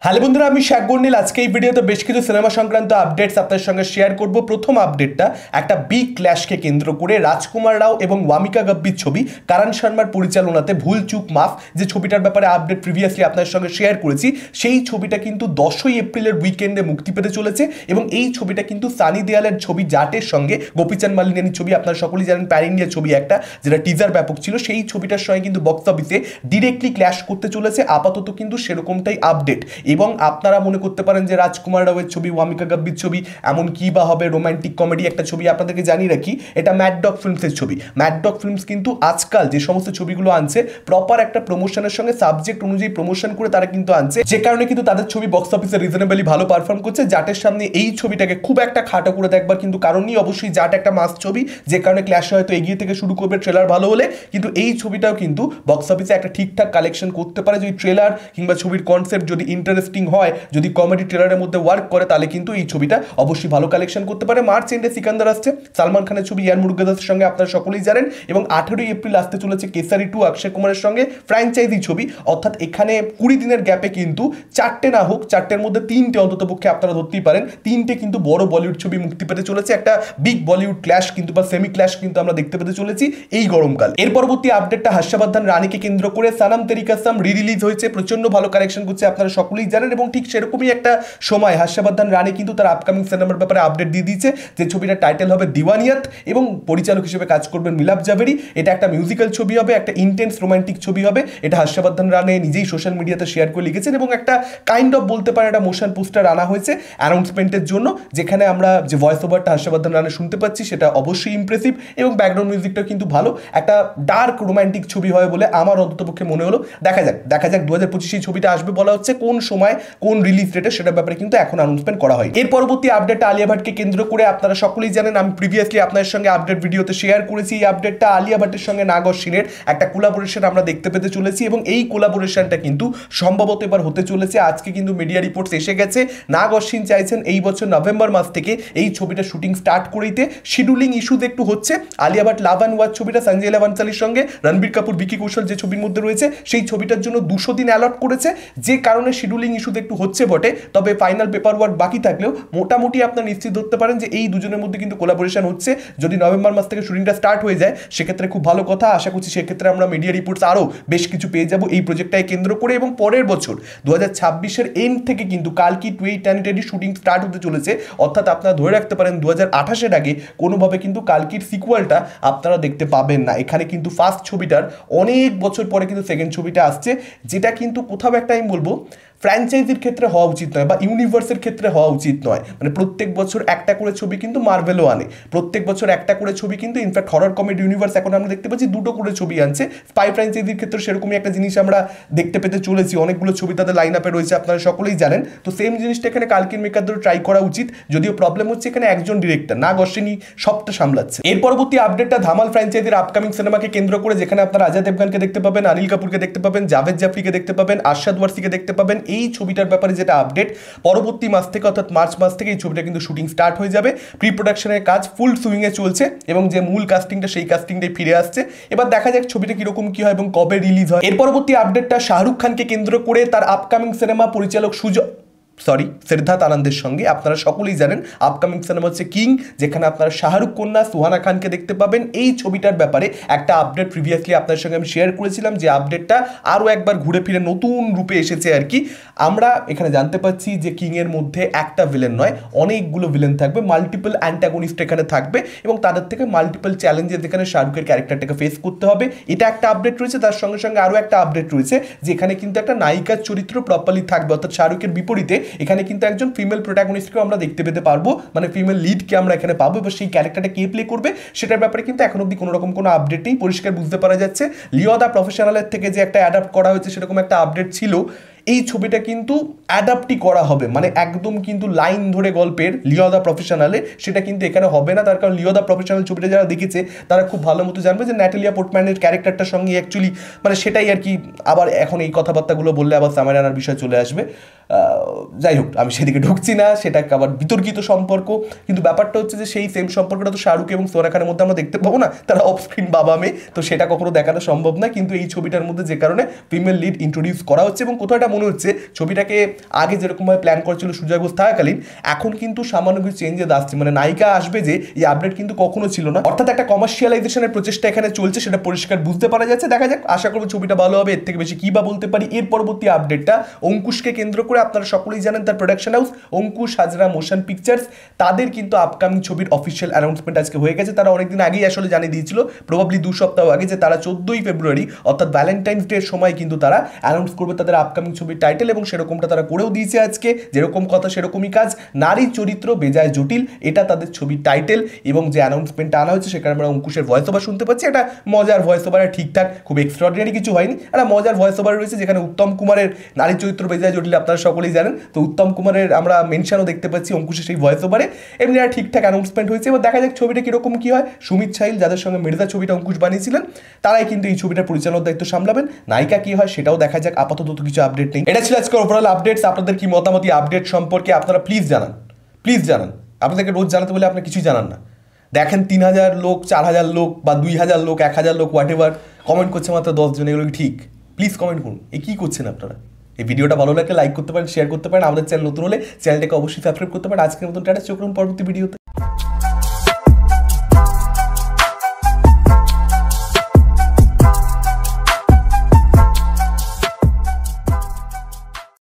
Hello বন্ধুরা, আমি শেখ গর্নিল। আজকে এই ভিডিওতে বেশ কিছু সিনেমা সংক্রান্ত আপডেটস আপনাদের সঙ্গে শেয়ার করব। প্রথম আপডেটটা একটা বিগ ক্ল্যাশকে কেন্দ্র করে রাজকুমার রাও এবং ওয়ামিকা গাব্বির ছবি কারণ শর্মার পরিচালনাতে ভুল চুক মাফ, যে ছবিটার ব্যাপারে আপডেট প্রিভিয়াসলি আপনাদের সঙ্গে শেয়ার করেছি, সেই ছবিটা কিন্তু 10ই এপ্রিলের উইকেন্ডে মুক্তি পেতে চলেছে। এবং এই ছবিটা কিন্তু সানি দেওয়ালের ছবি জাটের সঙ্গে গোপীচাঁদ মালিনীর ছবি, আপনারা সকলেই জানেন প্যান ইন্ডিয়া ছবি একটা, যেটা টিজার ব্যাপক ছিল, সেই ছবিটার সঙ্গে কিন্তু বক্স অফিসে ডিরেক্টলি ক্ল্যাশ করতে চলেছে। আপাতত কিন্তু সেরকমটাই আপডেট। এবং আপনারা মনে করতে পারেন যে রাজকুমার রাওয়ের ছবি, ওয়ামিকা গাব্বির ছবি, এমন কি বা হবে, রোমান্টিক কমেডি একটা ছবি। আপনাদেরকে জানিয়ে রাখি, এটা ম্যাড ডগ ফিল্মসের ছবি। ম্যাড ডগ ফিল্মস কিন্তু আজকাল যে সমস্ত ছবিগুলো আনছে, প্রপার একটা প্রমোশনের সঙ্গে সাবজেক্ট অনুযায়ী প্রমোশন করে তারা কিন্তু আনছে, যে কারণে কিন্তু তাদের ছবি বক্স অফিসে রিজনেবলি ভালো পারফর্ম করছে। জাটের সামনে এই ছবিটাকে খুব একটা খাটো করে দেখবার কিন্তু কারণ নেই। অবশ্যই জাট একটা মাস ছবি, যে কারণে ক্ল্যাশ হয়তো এগিয়ে থেকে শুরু করবে ট্রেলার ভালো হলে, কিন্তু এই ছবিটাও কিন্তু বক্স অফিসে একটা ঠিকঠাক কালেকশন করতে পারে যদি ট্রেলার কিংবা ছবির কনসেপ্ট যদি ইন্টারেস্টিং হয়, যদি কমেডি ট্রেলারের মধ্যে ওয়ার্ক করে, তাহলে কিন্তু এই ছবিটা অবশ্যই ভালো কালেকশন করতে পারে। মার্চ এন্ডে সিকান্দার আসছে, সালমান খানের ছবি ইয়ার মুরুগাদাসের সঙ্গে, আপনারা সকলেই জানেন। এবং 18ই এপ্রিল আসতে চলেছে কেসারি 2 অক্ষয় কুমারের সঙ্গে, ফ্র্যাঞ্চাইজি ছবি। অর্থাৎ এখানে 20 দিনের গ্যাপে কিন্তু 4টে না হোক, 4টের মধ্যে 3টে অন্তত পক্ষে আপনারা ধরতেই পারেন, 3টে কিন্তু বড় বলিউড ছবি মুক্তি পেতে চলেছে। একটা বিগ বলিউড ক্ল্যাশ কিন্তু বা সেমি ক্ল্যাশ কিন্তু আমরা দেখতে পেতে চলেছি এই গরমকাল। এর পরবর্তী আপডেটটা হর্ষবর্ধন রানীকে কেন্দ্র করে সানাম তেরি কসম রিলিজ হয়েছে, প্রচন্ড ভালো কালেকশন করছে, আপনারা সকলেই জানেন। এবং ঠিক সেরকমই একটা সময় হর্ষবর্ধন রানী কিন্তু তার আপকামিং সিনেমার ব্যাপারে আপডেট দিয়ে দিয়েছে, যে ছবিটার টাইটেল হবে দিওয়ানিয়ত এবং পরিচালক হিসেবে কাজ করবেন মিলাপ জাভেরি। এটা একটা মিউজিক্যাল ছবি হবে, একটা ইন্টেন্স রোমান্টিক ছবি হবে। এটা হর্ষবর্ধন রানী নিজেই সোশ্যাল মিডিয়াতে শেয়ার করে লিখেছেন এবং একটা কাইন্ড অফ বলতে পারেন একটা মোশন পোস্টার আনা হয়েছে অ্যানাউন্সমেন্টের জন্য, যেখানে আমরা যে ভয়েস ওভারটা হর্ষবর্ধন রানী শুনতে পাচ্ছি সেটা অবশ্যই ইমপ্রেসিভ এবং ব্যাকগ্রাউন্ড মিউজিকটাও কিন্তু ভালো। একটা ডার্ক রোমান্টিক ছবি হয় বলে আমার অন্ততপক্ষে মনে হলো। দেখা যাক 2025 এই ছবিটা আসবে বলা হচ্ছে, কোন সময় কোন রিলিজ ডেটে সেটার ব্যাপারে কিন্তু এখন অ্যানাউন্সমেন্ট করা হয়। এর পরবর্তী আপডেটটা আলিয়া ভাটকে কেন্দ্র করে, আপনারা সকলেই জানেন, আমি প্রিভিয়াসলি আপনাদের সঙ্গে আপডেট ভিডিওতে শেয়ার করেছি। এই আপডেটটা আলিয়া ভাটের সঙ্গে নাগ অশ্বিনের একটা কোলাবোরেশন আমরা দেখতে পেতে চলেছি এবং এই কোলাবোরেশনটা কিন্তু সম্ভবত এবার হতে চলেছে। আজকে কিন্তু মিডিয়া রিপোর্টস এসে গেছে, নাগ অশ্বিন চাইছেন এই বছর নভেম্বর মাস থেকে এই ছবিটা শুটিং স্টার্ট করিতে। শিডিউলিং ইস্যুজ একটু হচ্ছে। Alia Bhatt love and war ছবিটা সঞ্জয় লীলা বানসালির সঙ্গে, রণবীর কাপুর ভিকি কৌশল যে ছবির মধ্যে রয়েছে, সেই ছবিটার জন্য 200 দিন অ্যালট করেছে, যে কারণে শিডিউলিং ইস্যুতে একটু হচ্ছে বটে। তবে ফাইনাল পেপার ওয়ার্ক বাকি থাকলেও মোটামুটি আপনারা নিশ্চিত ধরতে পারেন যে এই দুজনের মধ্যে কিন্তু কোলাবোরেশন হচ্ছে। যদি নভেম্বর মাস থেকে শুটিংটা স্টার্ট হয়ে যায় সেক্ষেত্রে খুব ভালো কথা। আশা করছি সেক্ষেত্রে আমরা মিডিয়া রিপোর্টস আরও বেশ কিছু পেয়ে যাব এই প্রজেক্টটাকে কেন্দ্র করে। এবং পরের বছর 2026-এর এন্ড থেকে কিন্তু কালকি 280 শুটিং স্টার্ট হতে চলেছে। অর্থাৎ আপনারা ধরে রাখতে পারেন 2028-এর আগে কোনোভাবে কিন্তু কালকির সিকুয়ালটা আপনারা দেখতে পাবেন না। এখানে কিন্তু ফার্স্ট ছবিটার অনেক বছর পরে কিন্তু সেকেন্ড ছবিটা আসছে, যেটা কিন্তু কোথাও একটা আমি বলবো ফ্র্যাঞ্চাইজির ক্ষেত্রে হওয়া উচিত নয় বা ইউনিভার্সের ক্ষেত্রে হওয়া উচিত নয়। মানে প্রত্যেক বছর একটা করে ছবি কিন্তু মার্ভেলও আনে, প্রত্যেক বছর একটা করে ছবি কিন্তু ইনফ্যাক্ট হরর কমেডি ইউনিভার্স এখন আমরা দেখতে পাচ্ছি 2টো করে ছবি আনছে। স্পাই ফ্র্যাঞ্চাইজির ক্ষেত্রে সেরকমই একটা জিনিস আমরা দেখতে পেতে চলেছি, অনেকগুলো ছবি তাদের লাইন আপে রয়েছে, আপনারা সকলেই জানেন। তো সেম জিনিসটা এখানে কালকির মেকারদের ট্রাই করা উচিত, যদিও প্রবলেম হচ্ছে এখানে একজন ডিরেক্টর, নাগ অশ্বিনী সবটা সামলাচ্ছে। এর পরবর্তী আপডেটটা ধামাল ফ্র্যাঞ্চাইজির আপকামিং সিনেমাকে কেন্দ্র করে, যেখানে আপনারা অজয় দেবগনকে দেখতে পাবেন, অনিল কাপুরকে দেখতে পাবেন, জাভেদ জাফরিকে দেখতে পাবেন, আরশাদ ওয়ারসিকে দেখতে পাবেন। এই ছবিটার ব্যাপারে যেটা আপডেট, পরবর্তী মাস থেকে অর্থাৎ মার্চ মাস থেকে এই ছবিটা কিন্তু শুটিং স্টার্ট হয়ে যাবে। প্রি প্রোডাকশনের কাজ ফুল সুইংয়ে চলছে এবং যে মূল কাস্টিংটা সেই কাস্টিংটাই ফিরে আসছে। এবার দেখা যাক ছবিটা কিরকম কি হয় এবং কবে রিলিজ হয়। এর পরবর্তী আপডেটটা শাহরুখ খানকে কেন্দ্র করে, তার আপকামিং সিনেমা পরিচালক সিদ্ধার্থ আনন্দের সঙ্গে, আপনারা সকলেই জানেন আপকামিং সিনেমা হচ্ছে কিং, যেখানে আপনারা শাহরুখ কন্যা সুহানা খানকে দেখতে পাবেন। এই ছবিটার ব্যাপারে একটা আপডেট প্রিভিয়াসলি আপনাদের সঙ্গে আমি শেয়ার করেছিলাম, যে আপডেটটা আরও একবার ঘুরে ফিরে নতুন রূপে এসেছে আর কি। আমরা এখানে জানতে পাচ্ছি যে কিংয়ের মধ্যে একটা ভিলেন নয়, অনেকগুলো ভিলেন থাকবে, মাল্টিপল অ্যান্টাগনিস্ট এখানে থাকবে এবং তাদের থেকে মাল্টিপল চ্যালেঞ্জেস যেখানে শাহরুখের ক্যারেক্টারটাকে ফেস করতে হবে, এটা একটা আপডেট রয়েছে। তার সঙ্গে সঙ্গে আরও একটা আপডেট রয়েছে, যেখানে কিন্তু একটা নায়িকার চরিত্র প্রপারলি থাকবে, অর্থাৎ শাহরুখের বিপরীতে এখানে কিন্তু একজন ফিমেল প্রোটাগনিস্টকেও আমরা দেখতে পেতে পারবো, মানে ফিমেল লিডকে আমরা এখানে পাবো। এবার সেই ক্যারেক্টারটা কে প্লে করবে সেটার ব্যাপারে কিন্তু এখন অব্দি কোনো রকম কোনো আপডেট নেই, পরিষ্কার বুঝতে পারা যাচ্ছে। লিও দ্য প্রফেশনালের থেকে যে একটা অ্যাডাপ্ট করা হয়েছে সেরকম একটা আপডেট ছিল, এই ছবিটা কিন্তু অ্যাডাপ্টই করা হবে, মানে একদম কিন্তু লাইন ধরে গল্পের লিও দ্য প্রফেশনালে সেটা কিন্তু এখানে হবে না। তার কারণ লিও দ্য প্রফেশনাল ছবিটা যারা দেখেছে তারা খুব ভালো মতো জানবে যে ন্যাটালিয়া পোর্টম্যানের ক্যারেক্টারটার সঙ্গে অ্যাকচুয়ালি মানে সেটাই আর কি। আবার এখন এই কথাবার্তাগুলো বললে আবার সামার আনার বিষয় চলে আসবে, যাই হোক আমি সেদিকে ঢুকছি না, সেটা আবার বিতর্কিত সম্পর্ক। কিন্তু ব্যাপারটা হচ্ছে যে সেই সেম সম্পর্কটা তো শাহরুখ এবং সোনা খানের মধ্যে আমরা দেখতে পাবো না, তারা অফ স্ক্রিন বাবা মেয়ে, তো সেটা কখনো দেখানো সম্ভব না। কিন্তু এই ছবিটার মধ্যে যে কারণে ফিমেল লিড ইন্ট্রোডিউস করা হচ্ছে এবং কোথাও একটা মনে হচ্ছে ছবিটাকে আগে যেরকমভাবে প্ল্যান করেছিল সুজয় ঘোষ থাকাকালীন, এখন কিন্তু সামান্য কিছু চেঞ্জেস আসছে, মানে নায়িকা আসবে যে এই আপডেট কিন্তু কখনো ছিল না। অর্থাৎ একটা কমার্শিয়ালাইজেশনের প্রচেষ্টা এখানে চলছে, সেটা পরিষ্কার বুঝতে পারা যাচ্ছে। দেখা যাক, আশা করবো ছবিটা ভালো হবে। এর থেকে বেশি কি বা বলতে পারি। এর পরবর্তী আপডেটটা অঙ্কুশকে কেন্দ্র করে, আপনারা সকলেই জানেন তার production house Ankush Hazra motion pictures, তাদের কিন্তু আপকামিং ছবির অফিসিয়াল অ্যানাউন্সমেন্ট আজকে হয়ে গেছে। তারা অনেকদিন আগেই আসলে জানিয়ে দিয়েছিল, প্রবাবলি 2 সপ্তাহ আগে, যে তারা 14ই ফেব্রুয়ারি অর্থাৎ ভ্যালেন্টাইন্স ডে এর সময় কিন্তু তারা অ্যানাউন্স করবে তাদের আপকামিং ছবির টাইটেল, এবং সেরকমটা তারা করেও দিয়েছে আজকে। যেরকম কথা সেরকমই কাজ, নারী চরিত্র বেজায় জটিল, এটা তাদের ছবির টাইটেল। এবং যে অ্যানাউন্সমেন্টটা আনা হয়েছে সেখানে আমরা অঙ্কুশের ভয়েস ওভার শুনতে পাচ্ছি। এটা মজার ভয়েস ওভার, ঠিকঠাক, খুব এক্সট্রাঅর্ডিনারি কিছু হয়নি, একটা মজার ভয়েস ওভার রয়েছে, যেখানে উত্তম কুমারের নারী চরিত্র বেজায় জটিল আপনারা সকলেই জানেন। তো উত্তম কুমারের আমরা মেনশনও দেখতে পাচ্ছি অঙ্কুশের সেই ভয়েস ওভারে। এমনি একটা ঠিকঠাক অ্যানাউন্সমেন্ট হয়েছে। এবার দেখা যাক ছবিটা কিরকম কি হয়। সুমিত সাহিল, যাদের সঙ্গে মির্জা ছবিটা অঙ্কুশ বানিয়েছিলেন, তারাই কিন্তু এই ছবিটার পরিচালনার দায়িত্ব সামলাবেন। নায়িকা কি হয় সেটাও দেখা যাক, আপাতত তো কিছু আপডেট নেই। এটা ছিল আজকে ওভারঅল আপডেটস। আপনাদের কি মতামত আপডেট সম্পর্কে আপনারা প্লিজ জানান, প্লিজ জানান। আপনাদেরকে রোজ জানাতে বলে আপনি কিছুই জানান না। দেখেন 3000 লোক, 4000 লোক বা 2000 লোক, 1000 লোক, হোয়াট এভার কমেন্ট করছে মাত্র 10 জন, এগুলো ঠিক? প্লিজ কমেন্ট করুন, এই কী করছেন আপনারা। এই ভিডিওটা ভালো লাগলে লাইক করতে পারেন, শেয়ার করতে পারেন। আমাদের চ্যানেল নতুন হলে চ্যানেলটাকে অবশ্যই সাবস্ক্রাইব করতে পারেন। আজকের মতন টাটা, চোখ রাখুন পরবর্তী ভিডিওতে।